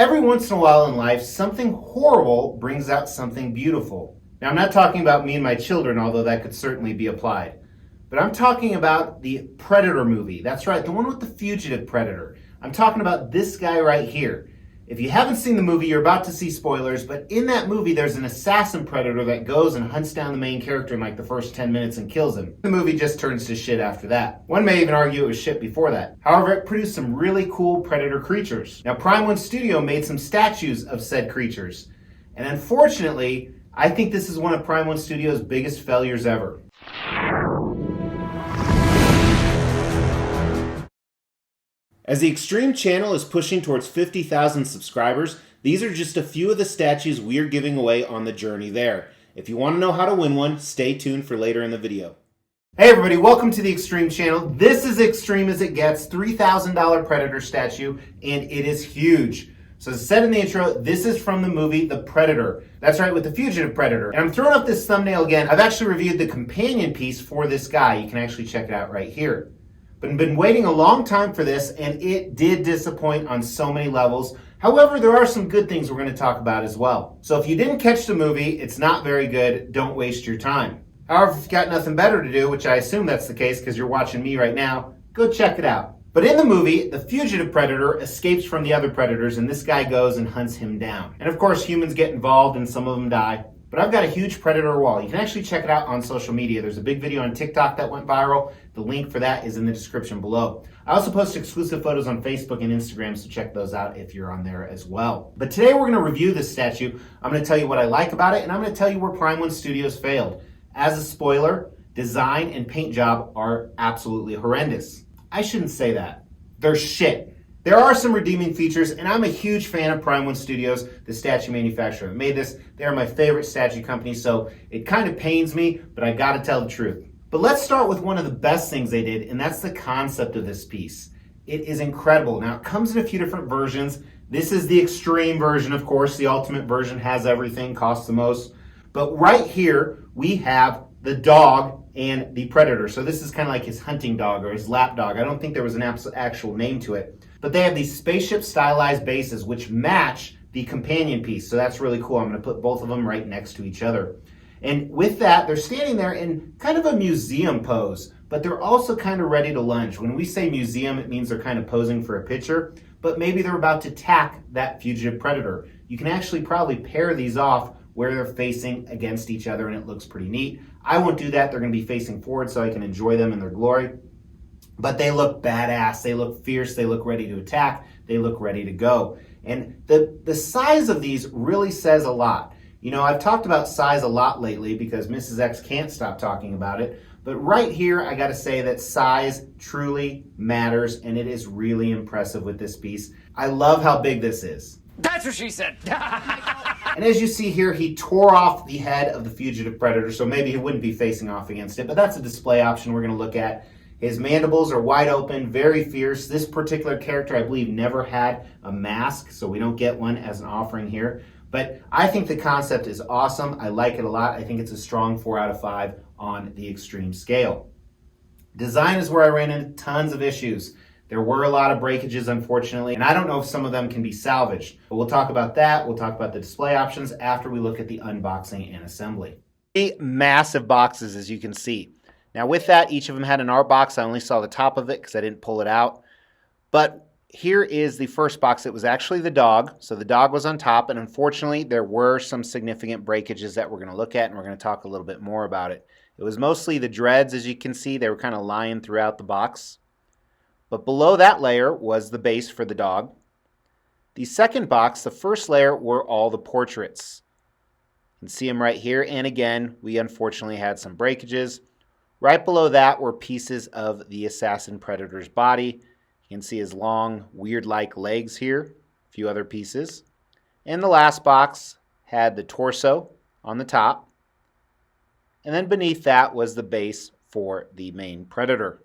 Every once in a while in life, something horrible brings out something beautiful. Now, I'm not talking about me and my children, although that could certainly be applied. But I'm talking about the Predator movie. That's right, the one with the Fugitive Predator. I'm talking about this guy right here. If you haven't seen the movie, you're about to see spoilers, but in that movie, there's an assassin predator that goes and hunts down the main character in like the first 10 minutes and kills him. The movie just turns to shit after that. One may even argue it was shit before that. However, it produced some really cool predator creatures. Now, Prime One Studio made some statues of said creatures. And unfortunately, I think this is one of Prime One Studio's biggest failures ever. As the Extreme channel is pushing towards 50,000 subscribers, these are just a few of the statues we're giving away on the journey there. If you want to know how to win one, stay tuned for later in the video. Hey everybody, welcome to the Extreme channel. This is extreme as it gets, $3,000 Predator statue, and it is huge. So as I said in the intro, this is from the movie The Predator. That's right, with the Fugitive Predator. And I'm throwing up this thumbnail again. I've actually reviewed the companion piece for this guy. You can actually check it out right here. But I've been waiting a long time for this, and it did disappoint on so many levels. However, there are some good things we're going to talk about as well. So if you didn't catch the movie, it's not very good. Don't waste your time. However, if you've got nothing better to do, which I assume that's the case because you're watching me right now, go check it out. But in the movie, the Fugitive Predator escapes from the other predators, and this guy goes and hunts him down. And of course, humans get involved, and some of them die. But I've got a huge Predator wall. You can actually check it out on social media. There's a big video on TikTok that went viral. The link for that is in the description below. I also post exclusive photos on Facebook and Instagram, so check those out if you're on there as well. But today we're going to review this statue. I'm going to tell you what I like about it, and I'm going to tell you where Prime One Studios failed. As a spoiler, design and paint job are absolutely horrendous. I shouldn't say that. They're shit. There are some redeeming features, and I'm a huge fan of Prime One Studios, the statue manufacturer that made this. They're my favorite statue company, so it kind of pains me, but I gotta tell the truth. But let's start with one of the best things they did, and that's the concept of this piece. It is incredible. Now, it comes in a few different versions. This is the extreme version, of course. The ultimate version has everything, costs the most. But right here, we have the dog and the predator. So this is kind of like his hunting dog or his lap dog. I don't think there was an actual name to it. But they have these spaceship stylized bases which match the companion piece. So that's really cool. I'm going to put both of them right next to each other. And with that, they're standing there in kind of a museum pose, but they're also kind of ready to lunge. When we say museum, it means they're kind of posing for a picture, but maybe they're about to attack that fugitive predator. You can actually probably pair these off where they're facing against each other, and it looks pretty neat. I won't do that. They're going to be facing forward so I can enjoy them in their glory. But they look badass, they look fierce, they look ready to attack, they look ready to go. And the size of these really says a lot. You know, I've talked about size a lot lately because Mrs. X can't stop talking about it. But right here, I gotta say that size truly matters, and it is really impressive with this piece. I love how big this is. That's what she said. And as you see here, he tore off the head of the Fugitive Predator, so maybe he wouldn't be facing off against it, but that's a display option we're gonna look at. His mandibles are wide open, very fierce. This particular character, I believe, never had a mask, so we don't get one as an offering here. But I think the concept is awesome. I like it a lot. I think it's a strong 4 out of 5 on the extreme scale. Design is where I ran into tons of issues. There were a lot of breakages, unfortunately, and I don't know if some of them can be salvaged. But we'll talk about that. We'll talk about the display options after we look at the unboxing and assembly. 8 massive boxes, as you can see. Now with that, each of them had an art box. I only saw the top of it because I didn't pull it out. But here is the first box. It was actually the dog. So the dog was on top, and unfortunately there were some significant breakages that we're going to look at, and we're going to talk a little bit more about it. It was mostly the dreads, as you can see. They were kind of lying throughout the box. But below that layer was the base for the dog. The second box, the first layer, were all the portraits. You can see them right here, and again, we unfortunately had some breakages. Right below that were pieces of the assassin predator's body. You can see his long, weird-like legs here, a few other pieces. And the last box had the torso on the top. And then beneath that was the base for the main predator.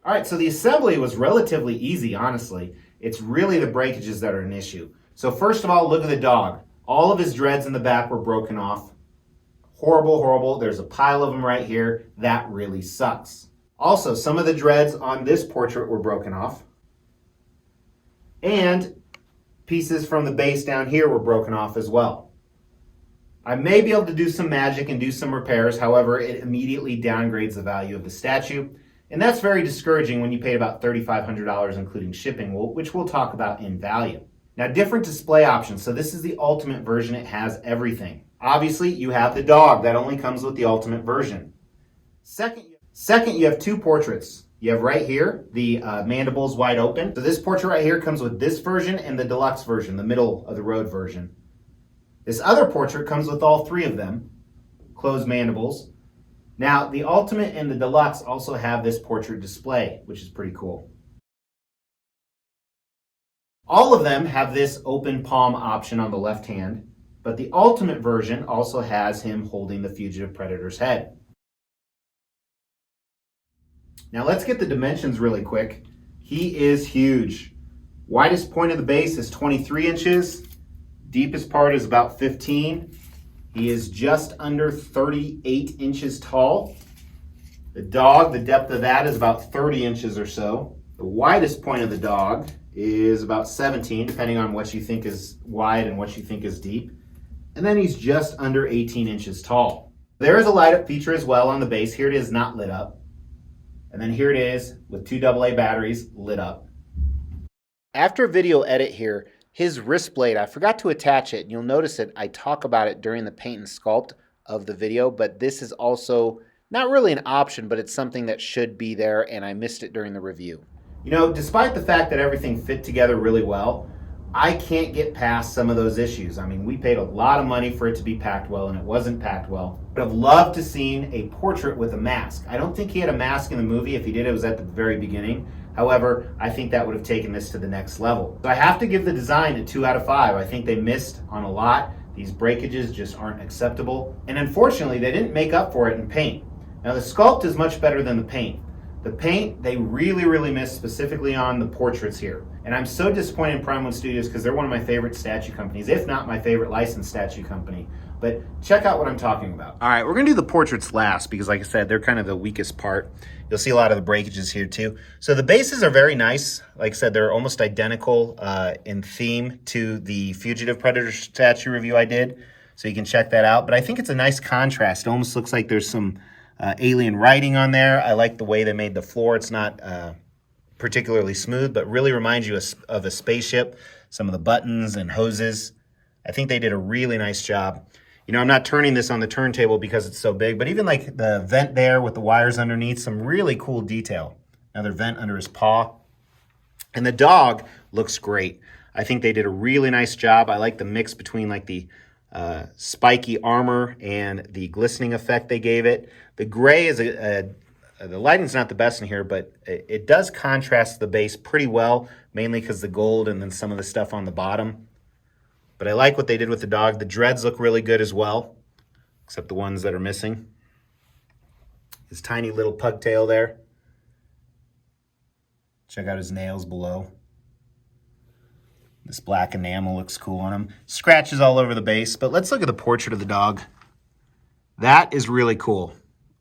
All right, so the assembly was relatively easy, honestly. It's really the breakages that are an issue. So first of all, look at the dog. All of his dreads in the back were broken off. Horrible, horrible. There's a pile of them right here. That really sucks. Also, some of the dreads on this portrait were broken off. And pieces from the base down here were broken off as well. I may be able to do some magic and do some repairs. However, it immediately downgrades the value of the statue. And that's very discouraging when you paid about $3,500 including shipping, which we'll talk about in value. Now, different display options. So this is the ultimate version. It has everything. Obviously, you have the dog. That only comes with the ultimate version. Second, you have two portraits. You have right here, the mandibles wide open. So this portrait right here comes with this version and the deluxe version, the middle of the road version. This other portrait comes with all three of them, closed mandibles. Now, the ultimate and the deluxe also have this portrait display, which is pretty cool. All of them have this open palm option on the left hand, but the ultimate version also has him holding the Fugitive Predator's head. Now let's get the dimensions really quick. He is huge. Widest point of the base is 23 inches. Deepest part is about 15. He is just under 38 inches tall. The dog, the depth of that is about 30 inches or so. The widest point of the dog is about 17, depending on what you think is wide and what you think is deep. And then he's just under 18 inches tall. There is a light up feature as well on the base. Here it is not lit up. And then here it is with two AA batteries lit up. After video edit here, his wrist blade, I forgot to attach it. You'll notice it. I talk about it during the paint and sculpt of the video, but this is also not really an option, but it's something that should be there, and I missed it during the review. You know, despite the fact that everything fit together really well, I can't get past some of those issues. I mean, we paid a lot of money for it to be packed well, and it wasn't packed well. But I've loved to seen a portrait with a mask. I don't think he had a mask in the movie. If he did, it was at the very beginning. However, I think that would have taken this to the next level. So I have to give the design a 2 out of 5. I think they missed on a lot. These breakages just aren't acceptable. And unfortunately, they didn't make up for it in paint. Now, the sculpt is much better than the paint. The paint, they really missed, specifically on the portraits here. And I'm so disappointed in Prime One Studios because they're one of my favorite statue companies, if not my favorite licensed statue company. But check out what I'm talking about. All right, we're gonna do the portraits last because like I said, they're kind of the weakest part. You'll see a lot of the breakages here too. So the bases are very nice. Like I said, they're almost identical in theme to the Fugitive Predator statue review I did. So you can check that out. But I think it's a nice contrast. It almost looks like there's some alien writing on there. I like the way they made the floor. It's not particularly smooth, but really reminds you of a spaceship. Some of the buttons and hoses. I think they did a really nice job. You know, I'm not turning this on the turntable because it's so big, but even like the vent there with the wires underneath, some really cool detail. Another vent under his paw. And the dog looks great. I think they did a really nice job. I like the mix between like the spiky armor and the glistening effect they gave it. The gray is the lighting's not the best in here, but it does contrast the base pretty well, mainly because the gold and then some of the stuff on the bottom. But I like what they did with the dog. The dreads look really good as well, except the ones that are missing. His tiny little pugtail there. Check out his nails below. This black enamel looks cool on him. Scratches all over the base, but let's look at the portrait of the dog. That is really cool.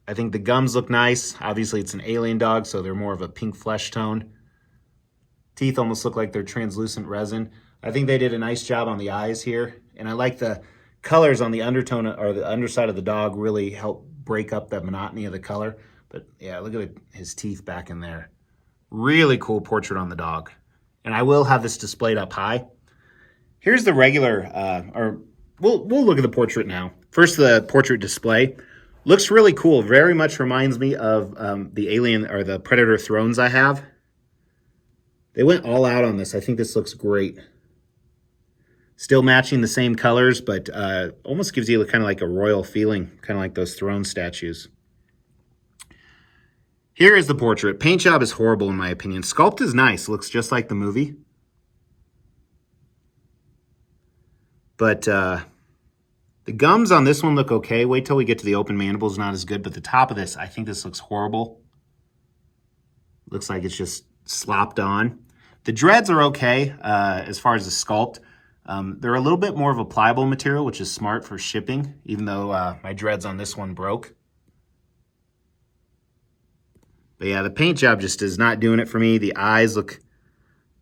I think the gums look nice. Obviously, it's an alien dog, so they're more of a pink flesh tone. Teeth almost look like they're translucent resin. I think they did a nice job on the eyes here, and I like the colors on the undertone or the underside of the dog really help break up the monotony of the color. But yeah, look at his teeth back in there. Really cool portrait on the dog. And I will have this displayed up high. Here's the regular, we'll look at the portrait now. First, the portrait display. Looks really cool. Very much reminds me of the Alien or the Predator thrones I have. They went all out on this. I think this looks great. Still matching the same colors, but almost gives you kind of like a royal feeling, kind of like those throne statues. Here is the portrait. Paint job is horrible in my opinion. Sculpt is nice. Looks just like the movie. But the gums on this one look okay. Wait till we get to the open mandibles. Not as good. But the top of this, I think this looks horrible. Looks like it's just slopped on. The dreads are okay as far as the sculpt. They're a little bit more of a pliable material, which is smart for shipping, even though my dreads on this one broke. But yeah, the paint job just is not doing it for me. The eyes look,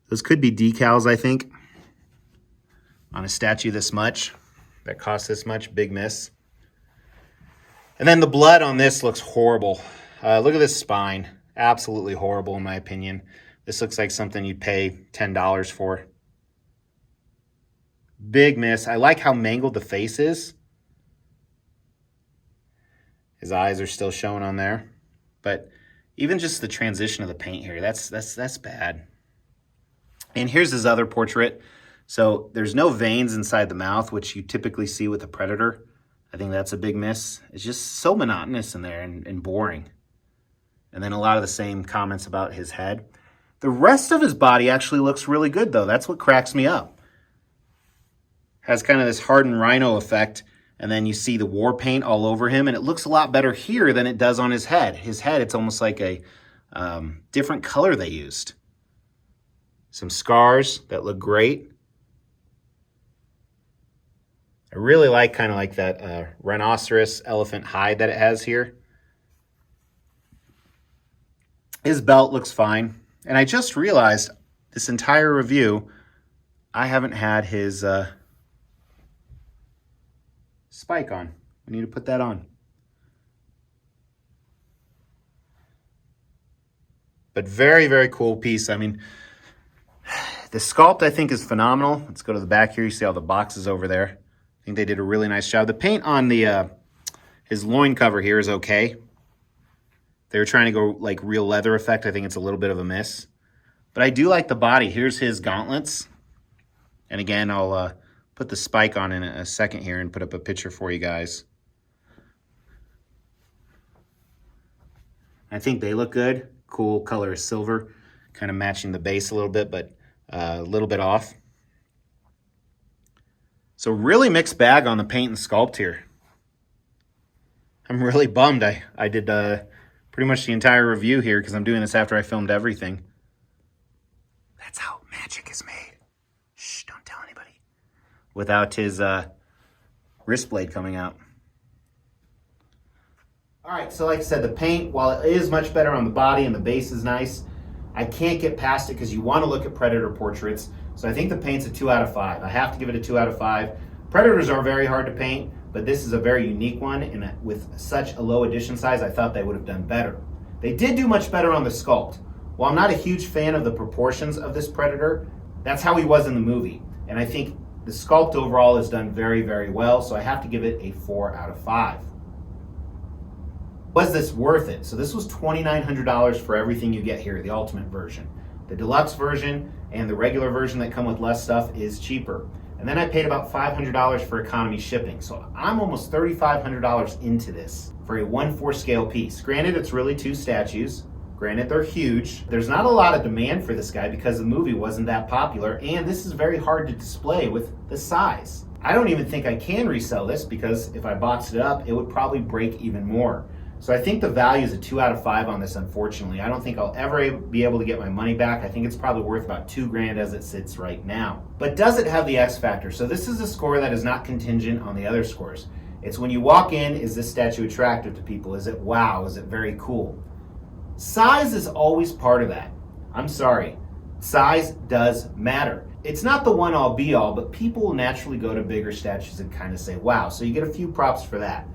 those could be decals, I think, on a statue this much, that costs this much. Big miss. And then the blood on this looks horrible. Look at this spine. Absolutely horrible in my opinion. This looks like something you'd pay $10 for. Big miss. I like how mangled the face is. His eyes are still showing on there. But even just the transition of the paint here, that's bad. And here's his other portrait. So there's no veins inside the mouth, which you typically see with a Predator. I think that's a big miss. It's just so monotonous in there and boring. And then a lot of the same comments about his head. The rest of his body actually looks really good, though. That's what cracks me up. Has kind of this hardened rhino effect, and then you see the war paint all over him, and it looks a lot better here than it does on his head. His head, it's almost like a different color they used. Some scars that look great. I really like kind of like that rhinoceros elephant hide that it has here. His belt looks fine. And I just realized this entire review, I haven't had his spike on. I need to put that on. But very, very cool piece. I mean, the sculpt I think is phenomenal. Let's go to the back here. You see all the boxes over there. I think they did a really nice job. The paint on the his loin cover here is okay. They were trying to go like real leather effect. I think it's a little bit of a miss. But I do like the body. Here's his gauntlets. And again, I'll put the spike on in a second here and put up a picture for you guys. I think they look good. Cool color is silver. Kind of matching the base a little bit, but a little bit off. So really mixed bag on the paint and sculpt here. I'm really bummed. I did pretty much the entire review here because I'm doing this after I filmed everything. That's how magic is made. Shh, don't tell anybody. Without his wrist blade coming out. All right, so like I said, the paint, while it is much better on the body and the base is nice, I can't get past it because you want to look at Predator portraits. So I think the paint's a 2 out of 5. I have to give it a 2 out of 5. Predators are very hard to paint, but this is a very unique one, and with such a low edition size, I thought they would have done better. They did do much better on the sculpt. While I'm not a huge fan of the proportions of this Predator, that's how he was in the movie. And I think the sculpt overall is done very, very well, so I have to give it a 4 out of 5. Was this worth it? So this was $2,900 for everything you get here, the Ultimate version. The Deluxe version and the regular version that come with less stuff is cheaper. And then I paid about $500 for economy shipping. So I'm almost $3,500 into this for a 1/4 scale piece. Granted, it's really 2 statues. Granted, they're huge. There's not a lot of demand for this guy because the movie wasn't that popular, and this is very hard to display with the size. I don't even think I can resell this because if I boxed it up, it would probably break even more. So I think the value is a 2 out of 5 on this, unfortunately. I don't think I'll ever be able to get my money back. I think it's probably worth about $2,000 as it sits right now. But does it have the X factor? So this is a score that is not contingent on the other scores. It's when you walk in, is this statue attractive to people? Is it wow? Is it very cool? Size is always part of that. I'm sorry. Size does matter. It's not the one all be all, but people will naturally go to bigger statues and kind of say, wow. So you get a few props for that.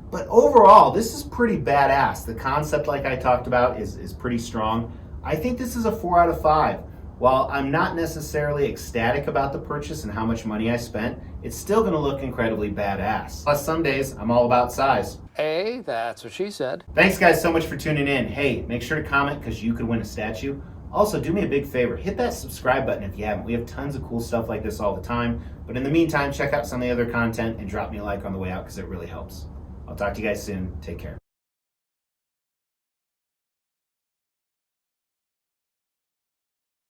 But overall, this is pretty badass. The concept, like I talked about, is pretty strong. I think this is a 4 out of 5. While I'm not necessarily ecstatic about the purchase and how much money I spent, it's still going to look incredibly badass. Plus, some days, I'm all about size. Hey, that's what she said. Thanks, guys, so much for tuning in. Hey, make sure to comment because you could win a statue. Also, do me a big favor. Hit that subscribe button if you haven't. We have tons of cool stuff like this all the time. But in the meantime, check out some of the other content and drop me a like on the way out because it really helps. I'll talk to you guys soon. Take care.